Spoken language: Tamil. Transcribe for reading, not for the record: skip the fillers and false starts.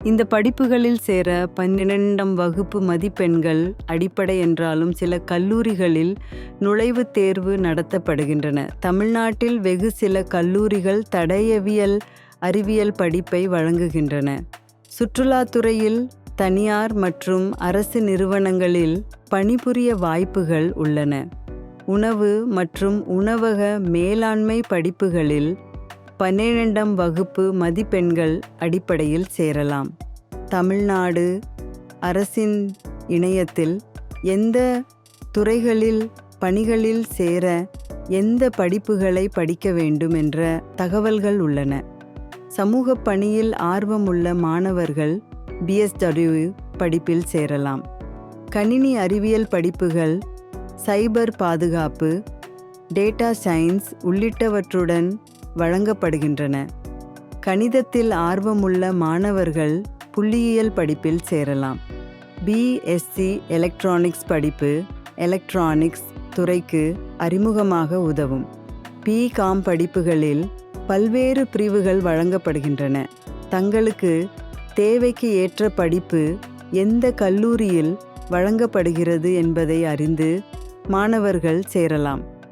இந்த படிப்புகளில் சேர 12ஆம் வகுப்பு மதிப்பெண்கள் அடிப்படை என்றாலும் சில கல்லூரிகளில் நுழைவுத் தேர்வு நடத்தப்படுகின்றன. தமிழ்நாட்டில் வெகு சில கல்லூரிகள் தடயவியல் அறிவியல் படிப்பை வழங்குகின்றன. சுற்றுலாத்துறையில் தனியார் மற்றும் அரசு நிறுவனங்களில் பணிபுரிய வாய்ப்புகள் உள்ளன. உணவு மற்றும் உணவக மேலாண்மை படிப்புகளில் 12ஆம் வகுப்பு மதிப்பெண்கள் அடிப்படையில் சேரலாம். தமிழ்நாடு அரசின் இணையத்தில் எந்த துறைகளில் பணிகளில் சேர எந்த படிப்புகளை படிக்க வேண்டும் என்ற தகவல்கள் உள்ளன. சமூக பணியில் ஆர்வமுள்ள மாணவர்கள் BSW படிப்பில் சேரலாம். கணினி அறிவியல் படிப்புகள் சைபர் பாதுகாப்பு, டேட்டா சயின்ஸ் உள்ளிட்டவற்றுடன் வழங்கப்படுகின்றன. கணிதத்தில் ஆர்வமுள்ள மாணவர்கள் புள்ளியியல் படிப்பில் சேரலாம். BSc எலக்ட்ரானிக்ஸ் படிப்பு எலக்ட்ரானிக்ஸ் துறைக்கு அறிமுகமாக உதவும். BCom படிப்புகளில் பல்வேறு பிரிவுகள் வழங்கப்படுகின்றன. தங்களுக்கு தேவைக்கு ஏற்ற படிப்பு எந்த கல்லூரியில் வழங்கப்படுகிறது என்பதை அறிந்து மாணவர்கள் சேரலாம்.